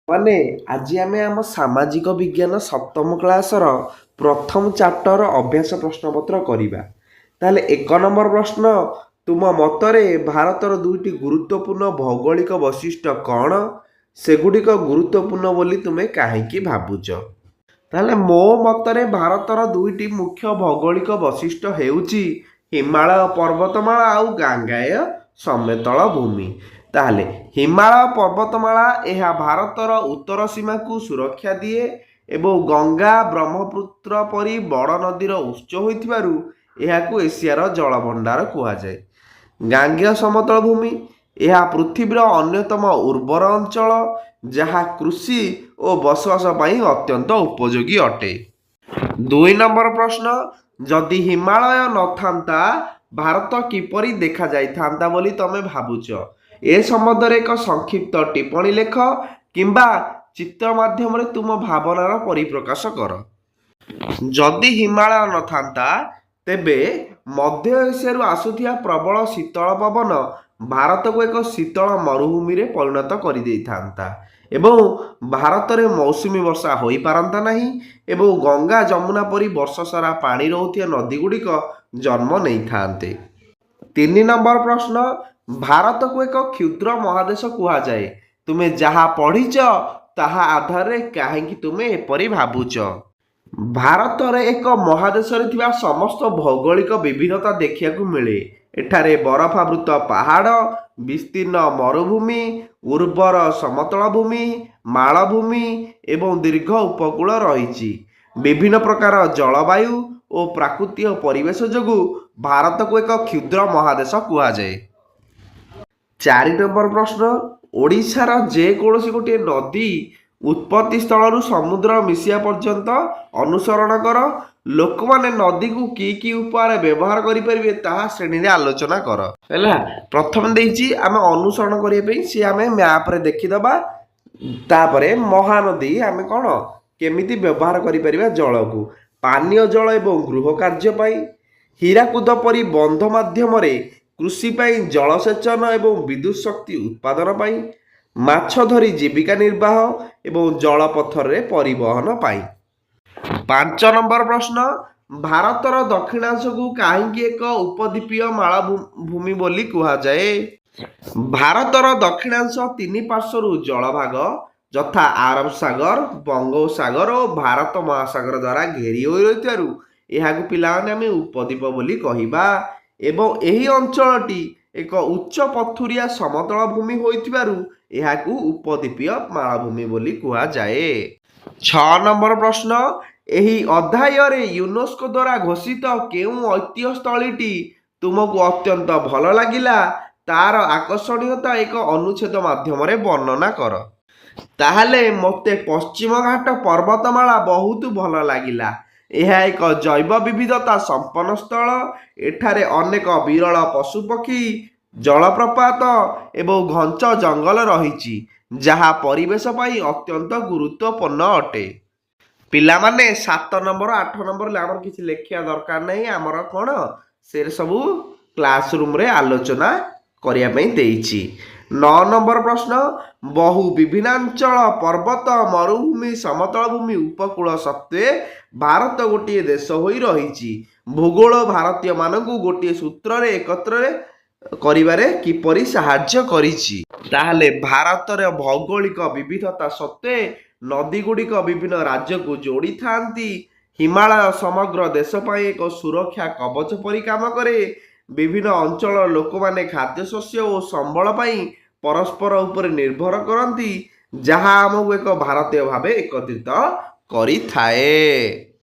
ମାନେ ଆଜି ଆମେ ଆମ ସାମାଜିକ ବିଜ୍ଞାନ ସପ୍ତମ କ୍ଲାସର ପ୍ରଥମ ଚାପ୍ଟର ଅଭ୍ୟାସ ପ୍ରଶ୍ନପତ୍ର କରିବା। ତାହେଲେ 1 ନମ୍ବର ପ୍ରଶ୍ନ, ତୁମ ମତରେ ଭାରତର ଦୁଇଟି ଗୁରୁତ୍ୱପୂର୍ଣ୍ଣ ଭୌଗୋଳିକ ବୈଶିଷ୍ଟ୍ୟ କ'ଣ? ସେଗୁଡ଼ିକ ଗୁରୁତ୍ୱପୂର୍ଣ୍ଣ ବୋଲି ତୁମେ କାହିଁକି ଭାବୁଛ? ତାହେଲେ ମୋ ମତରେ ଭାରତର ଦୁଇଟି ମୁଖ୍ୟ ଭୌଗୋଳିକ ବୈଶିଷ୍ଟ୍ୟ ହେଉଛି ହିମାଳୟ ପର୍ବତମାଳା ଆଉ ଗାଙ୍ଗେୟ ସମତଳ ଭୂମି। ତାହେଲେ ହିମାଳୟ ପର୍ବତମାଳା ଏହା ଭାରତର ଉତ୍ତର ସୀମାକୁ ସୁରକ୍ଷା ଦିଏ ଏବଂ ଗଙ୍ଗା ବ୍ରହ୍ମପୁତ୍ର ପରି ବଡ଼ ନଦୀର ଉତ୍ସ ହୋଇଥିବାରୁ ଏହାକୁ ଏସିଆର ଜଳଭଣ୍ଡାର କୁହାଯାଏ। ଗାଙ୍ଗେୟ ସମତଳ ଭୂମି ଏହା ପୃଥିବୀର ଅନ୍ୟତମ ଉର୍ବର ଅଞ୍ଚଳ, ଯାହା କୃଷି ଓ ବସବାସ ପାଇଁ ଅତ୍ୟନ୍ତ ଉପଯୋଗୀ ଅଟେ। 2 ନମ୍ବର ପ୍ରଶ୍ନ, ଯଦି ହିମାଳୟ ନଥାନ୍ତା ଭାରତ କିପରି ଦେଖାଯାଇଥାନ୍ତା ବୋଲି ତମେ ଭାବୁଛ? ଏ ସମ୍ବନ୍ଧରେ ଏକ ସଂକ୍ଷିପ୍ତ ଟିପ୍ପଣୀ ଲେଖ କିମ୍ବା ଚିତ୍ର ମାଧ୍ୟମରେ ତୁମ ଭାବନାର ପରିପ୍ରକାଶ କର। ଯଦି ହିମାଳୟ ନଥାନ୍ତା ତେବେ ମଧ୍ୟ ଏସିଆରୁ ଆସୁଥିବା ପ୍ରବଳ ଶୀତଳ ପବନ ଭାରତକୁ ଏକ ଶୀତଳ ମରୁଭୂମିରେ ପରିଣତ କରିଦେଇଥାନ୍ତା ଏବଂ ଭାରତରେ ମୌସୁମୀ ବର୍ଷା ହୋଇପାରନ୍ତା ନାହିଁ ଏବଂ ଗଙ୍ଗା ଯମୁନା ପରି ବର୍ଷ ସାରା ପାଣି ରହୁଥିବା ନଦୀଗୁଡ଼ିକ ଜନ୍ମ ନେଇଥାନ୍ତେ। 3 ନମ୍ବର ପ୍ରଶ୍ନ, ଭାରତକୁ ଏକ କ୍ଷୁଦ୍ର ମହାଦେଶ କୁହାଯାଏ। ତୁମେ ଯାହା ପଢ଼ିଛ ତାହା ଆଧାରରେ କାହିଁକି ତୁମେ ଏପରି ଭାବୁଛ? ଭାରତରେ ଏକ ମହାଦେଶରେ ଥିବା ସମସ୍ତ ଭୌଗୋଳିକ ବିବିଧତା ଦେଖିବାକୁ ମିଳେ। ଏଠାରେ ବରଫାବୃତ ପାହାଡ଼, ବିସ୍ତୀର୍ଣ୍ଣ ମରୁଭୂମି, ଉର୍ବର ସମତଳ ଭୂମି, ମାଳଭୂମି ଏବଂ ଦୀର୍ଘ ଉପକୂଳ ରହିଛି। ବିଭିନ୍ନ ପ୍ରକାର ଜଳବାୟୁ ଓ ପ୍ରାକୃତିକ ପରିବେଶ ଯୋଗୁଁ ଭାରତକୁ ଏକ କ୍ଷୁଦ୍ର ମହାଦେଶ କୁହାଯାଏ। 4 ନମ୍ବର ପ୍ରଶ୍ନ, ଓଡ଼ିଶାର ଯେକୌଣସି ଗୋଟିଏ ନଦୀ ଉତ୍ପତ୍ତି ସ୍ଥଳରୁ ସମୁଦ୍ର ମିଶିବା ପର୍ଯ୍ୟନ୍ତ ଅନୁସରଣ କର। ଲୋକମାନେ ନଦୀକୁ କି ଉପାୟରେ ବ୍ୟବହାର କରିପାରିବେ ତାହା ଶ୍ରେଣୀରେ ଆଲୋଚନା କର। ହେଲା, ପ୍ରଥମେ ଦେଇଛି ଆମେ ଅନୁସରଣ କରିବା ପାଇଁ, ସିଏ ଆମେ ମ୍ୟାପରେ ଦେଖିଦେବା। ତାପରେ ମହାନଦୀ ଆମେ କ'ଣ କେମିତି ବ୍ୟବହାର କରିପାରିବା ଜଳକୁ, ପାନୀୟ ଜଳ ଏବଂ ଗୃହ କାର୍ଯ୍ୟ ପାଇଁ, ହୀରାକୁଦ ପରି ବନ୍ଧ ମାଧ୍ୟମରେ କୃଷି ପାଇଁ, ଜଳସେଚନ ଏବଂ ବିଦ୍ୟୁତ୍ ଶକ୍ତି ଉତ୍ପାଦନ ପାଇଁ, ମାଛ ଧରି ଜୀବିକା ନିର୍ବାହ ଏବଂ ଜଳପଥରେ ପରିବହନ ପାଇଁ। 5 ନମ୍ବର ପ୍ରଶ୍ନ, ଭାରତର ଦକ୍ଷିଣାଂଶକୁ କାହିଁକି ଏକ ଉପଦ୍ୱୀପୀୟ ମାଳଭୂମି ବୋଲି କୁହାଯାଏ? ଭାରତର ଦକ୍ଷିଣାଂଶ 3 ପାର୍ଶ୍ୱରୁ ଜଳଭାଗ ଯଥା ଆରବ ସାଗର, ବଙ୍ଗୋପସାଗର ଓ ଭାରତ ମହାସାଗର ଦ୍ୱାରା ଘେରି ହୋଇ ରହିଥିବାରୁ ଏହାକୁ ପିଲାମାନେ ଆମେ ଉପଦ୍ୱୀପ ବୋଲି କହିବା ଏବଂ ଏହି ଅଞ୍ଚଳଟି ଏକ ଉଚ୍ଚ ପଥୁରିଆ ସମତଳ ଭୂମି ହୋଇଥିବାରୁ ଏହାକୁ ଉପଦ୍ୱୀପୀୟ ମାଳଭୂମି ବୋଲି କୁହାଯାଏ। 6 ନମ୍ବର ପ୍ରଶ୍ନ, ଏହି ଅଧ୍ୟାୟରେ ୟୁନେସ୍କୋ ଦ୍ୱାରା ଘୋଷିତ କେଉଁ ଐତିହ୍ୟ ସ୍ଥଳୀଟି ତୁମକୁ ଅତ୍ୟନ୍ତ ଭଲ ଲାଗିଲା? ତାର ଆକର୍ଷଣୀୟତା ଏକ ଅନୁଚ୍ଛେଦ ମାଧ୍ୟମରେ ବର୍ଣ୍ଣନା କର। ତାହେଲେ ମୋତେ ପଶ୍ଚିମଘାଟ ପର୍ବତମାଳା ବହୁତ ଭଲ ଲାଗିଲା। ଏହା ଏକ ଜୈବ ବିବିଧତା ସମ୍ପନ୍ନ ସ୍ଥଳ। ଏଠାରେ ଅନେକ ବିରଳ ପଶୁପକ୍ଷୀ, ଜଳପ୍ରପାତ ଏବଂ ଘଞ୍ଚ ଜଙ୍ଗଲ ରହିଛି, ଯାହା ପରିବେଶ ପାଇଁ ଅତ୍ୟନ୍ତ ଗୁରୁତ୍ୱପୂର୍ଣ୍ଣ ଅଟେ। ପିଲାମାନେ 7 ନମ୍ବର 8 ନମ୍ବର ଆମର କିଛି ଲେଖିବା ଦରକାର ନାହିଁ, ଆମର କ'ଣ ସେ ସବୁ କ୍ଲାସ ରୁମ୍ରେ ଆଲୋଚନା କରିବା ପାଇଁ ଦେଇଛି। 9 ନମ୍ବର ପ୍ରଶ୍ନ, ବହୁ ବିଭିନ୍ନାଞ୍ଚଳ ପର୍ବତ, ମରୁଭୂମି, ସମତଳ ଭୂମି, ଉପକୂଳ ସତ୍ତ୍ୱେ ଭାରତ ଗୋଟିଏ ଦେଶ ହୋଇ ରହିଛି। ଭୂଗୋଳ ଭାରତୀୟମାନଙ୍କୁ ଗୋଟିଏ ସୂତ୍ରରେ ଏକତ୍ର କରିବାରେ କିପରି ସାହାଯ୍ୟ କରିଛି? ତାହେଲେ ଭାରତର ଭୌଗୋଳିକ ବିବିଧତା ସତ୍ତ୍ୱେ ନଦୀଗୁଡ଼ିକ ବିଭିନ୍ନ ରାଜ୍ୟକୁ ଯୋଡ଼ିଥାନ୍ତି। ହିମାଳୟ ସମଗ୍ର ଦେଶ ପାଇଁ ଏକ ସୁରକ୍ଷା କବଚ ପରି କାମ କରେ। ବିଭିନ୍ନ ଅଞ୍ଚଳର ଲୋକମାନେ ଖାଦ୍ୟଶସ୍ୟ ଓ ସମ୍ବଳ ପାଇଁ ପରସ୍ପର ଉପରେ ନିର୍ଭର କରନ୍ତି, ଯାହା ଆମକୁ ଏକ ଭାରତୀୟ ଭାବେ ଏକତ୍ରିତ କରିଥାଏ।